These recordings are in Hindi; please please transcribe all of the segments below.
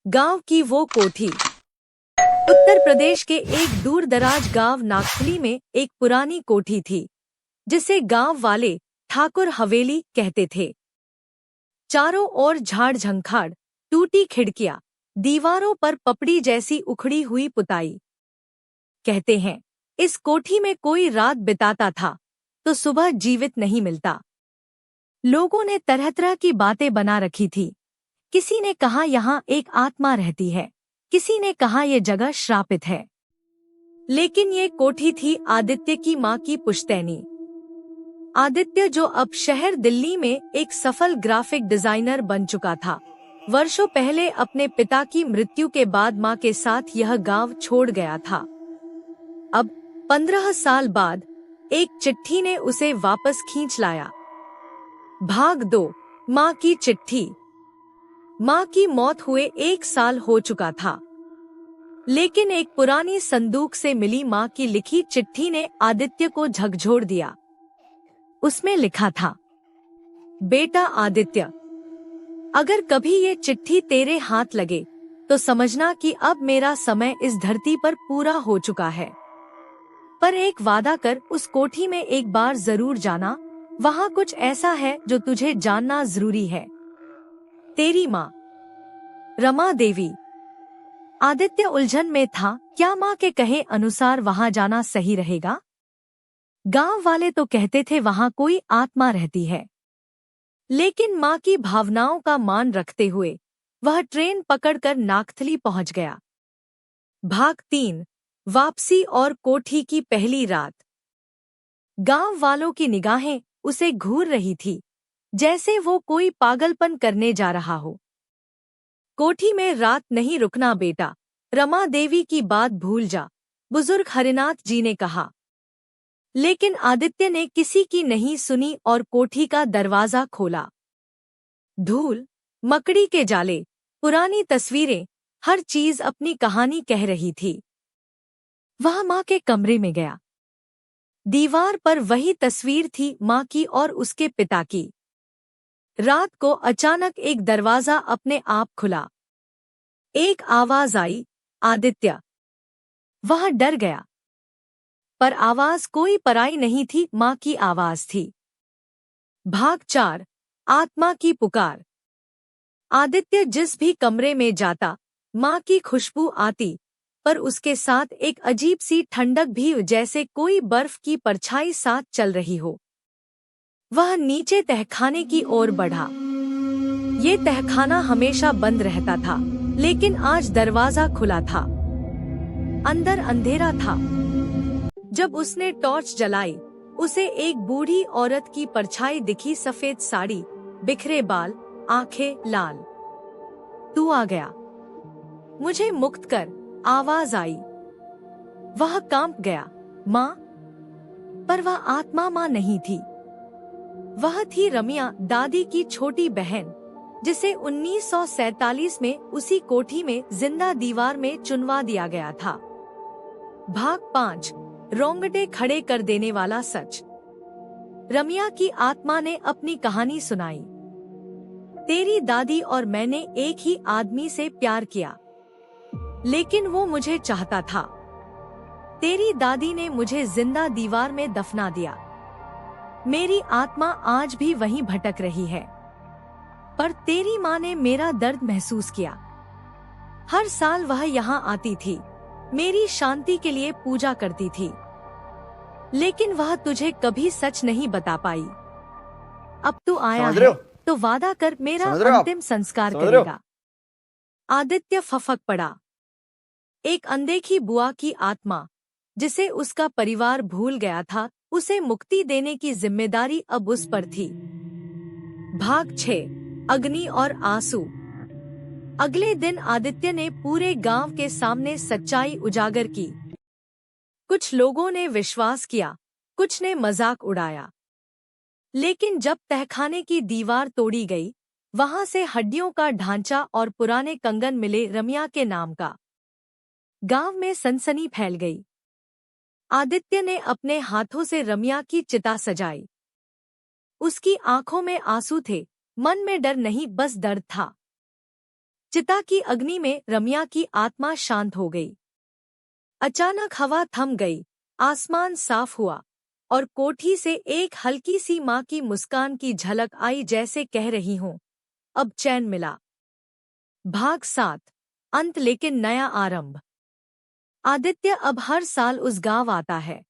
गांव की वो कोठी। उत्तर प्रदेश के एक दूर दराज गांव नागथली में एक पुरानी कोठी थी, जिसे गांव वाले ठाकुर हवेली कहते थे। चारों ओर झाड़ झंखाड़, टूटी खिड़कियां, दीवारों पर पपड़ी जैसी उखड़ी हुई पुताई। कहते हैं, इस कोठी में कोई रात बिताता था तो सुबह जीवित नहीं मिलता। लोगों ने तरह तरह की बातें बना रखी थी। किसी ने कहा यहाँ एक आत्मा रहती है, किसी ने कहा ये जगह श्रापित है। लेकिन ये कोठी थी आदित्य की माँ की पुश्तैनी। आदित्य, जो अब शहर दिल्ली में एक सफल ग्राफिक डिजाइनर बन चुका था, वर्षों पहले अपने पिता की मृत्यु के बाद माँ के साथ यह गांव छोड़ गया था। अब 15 साल बाद एक चिट्ठी ने उसे वापस खींच लाया। भाग 2, माँ की चिट्ठी। माँ की मौत हुए 1 साल हो चुका था, लेकिन एक पुरानी संदूक से मिली माँ की लिखी चिट्ठी ने आदित्य को झकझोर दिया। उसमें लिखा था, बेटा आदित्य, अगर कभी ये चिट्ठी तेरे हाथ लगे तो समझना कि अब मेरा समय इस धरती पर पूरा हो चुका है। पर एक वादा कर, उस कोठी में एक बार जरूर जाना। वहाँ कुछ ऐसा है जो तुझे जानना जरूरी है। तेरी माँ, रमा देवी। आदित्य उलझन में था, क्या माँ के कहे अनुसार वहाँ जाना सही रहेगा? गांव वाले तो कहते थे वहाँ कोई आत्मा रहती है, लेकिन माँ की भावनाओं का मान रखते हुए वह ट्रेन पकड़कर नागथली पहुंच गया। भाग 3, वापसी और कोठी की पहली रात। गांव वालों की निगाहें उसे घूर रही थी, जैसे वो कोई पागलपन करने जा रहा हो। कोठी में रात नहीं रुकना बेटा, रमा देवी की बात भूल जा, बुजुर्ग हरिनाथ जी ने कहा। लेकिन आदित्य ने किसी की नहीं सुनी और कोठी का दरवाजा खोला। धूल, मकड़ी के जाले, पुरानी तस्वीरें, हर चीज अपनी कहानी कह रही थी। वह माँ के कमरे में गया। दीवार पर वही तस्वीर थी, माँ की और उसके पिता की। रात को अचानक एक दरवाजा अपने आप खुला। एक आवाज आई, आदित्य। वह डर गया, पर आवाज कोई पराई नहीं थी, माँ की आवाज थी। भाग 4, आत्मा की पुकार। आदित्य जिस भी कमरे में जाता, माँ की खुशबू आती, पर उसके साथ एक अजीब सी ठंडक भी, जैसे कोई बर्फ की परछाई साथ चल रही हो। वह नीचे तहखाने की ओर बढ़ा। ये तहखाना हमेशा बंद रहता था, लेकिन आज दरवाजा खुला था। अंदर अंधेरा था। जब उसने टॉर्च जलाई, उसे एक बूढ़ी औरत की परछाई दिखी, सफेद साड़ी, बिखरे बाल, आंखें लाल। तू आ गया, मुझे मुक्त कर, आवाज आई। वह कांप गया। माँ? पर वह आत्मा माँ नहीं थी। वह थी रमिया, दादी की छोटी बहन, जिसे 1947 में उसी कोठी में जिंदा दीवार में चुनवा दिया गया था। भाग 5, रोंगटे खड़े कर देने वाला सच। रमिया की आत्मा ने अपनी कहानी सुनाई। तेरी दादी और मैंने एक ही आदमी से प्यार किया, लेकिन वो मुझे चाहता था। तेरी दादी ने मुझे जिंदा दीवार में दफना दिया। मेरी आत्मा आज भी वहीं भटक रही है, पर तेरी माँ ने मेरा दर्द महसूस किया। हर साल वह यहाँ आती थी, मेरी शांति के लिए पूजा करती थी, लेकिन वह तुझे कभी सच नहीं बता पाई। अब तू आया है तो वादा कर, मेरा अंतिम संस्कार करेगा। आदित्य फफक पड़ा। एक अनदेखी बुआ की आत्मा, जिसे उसका परिवार भूल गया था, उसे मुक्ति देने की जिम्मेदारी अब उस पर थी। भाग 6, अग्नि और आंसू। अगले दिन आदित्य ने पूरे गांव के सामने सच्चाई उजागर की। कुछ लोगों ने विश्वास किया, कुछ ने मजाक उड़ाया, लेकिन जब तहखाने की दीवार तोड़ी गई, वहां से हड्डियों का ढांचा और पुराने कंगन मिले रमिया के नाम का। गांव में सनसनी फैल गई। आदित्य ने अपने हाथों से रमिया की चिता सजाई। उसकी आंखों में आंसू थे, मन में डर नहीं, बस दर्द था। चिता की अग्नि में रम्या की आत्मा शांत हो गई। अचानक हवा थम गई, आसमान साफ हुआ और कोठी से एक हल्की सी माँ की मुस्कान की झलक आई, जैसे कह रही हूँ, अब चैन मिला। भाग 7। अंत लेकिन नया आरंभ। आदित्य अब हर साल उस गांव आता है।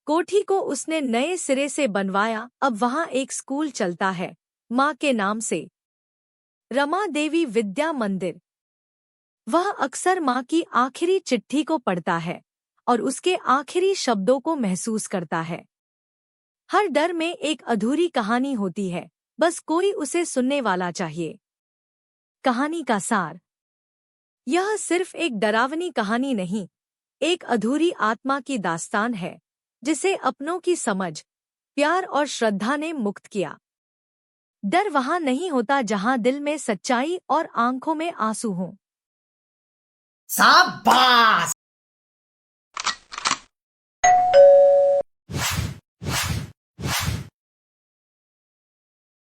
कोठी को उसने नए सिरे से बनवाया। अब वहां एक स्कूल चलता है, माँ के नाम से, रमा देवी विद्या मंदिर। वह अक्सर माँ की आखिरी चिट्ठी को पढ़ता है और उसके आखिरी शब्दों को महसूस करता है। हर डर में एक अधूरी कहानी होती है, बस कोई उसे सुनने वाला चाहिए। कहानी का सार। यह सिर्फ एक डरावनी कहानी नहीं, एक अधूरी आत्मा की दास्तान है, जिसे अपनों की समझ, प्यार और श्रद्धा ने मुक्त किया। डर वहां नहीं होता जहां दिल में सच्चाई और आंखों में आंसू हों। शाबाश।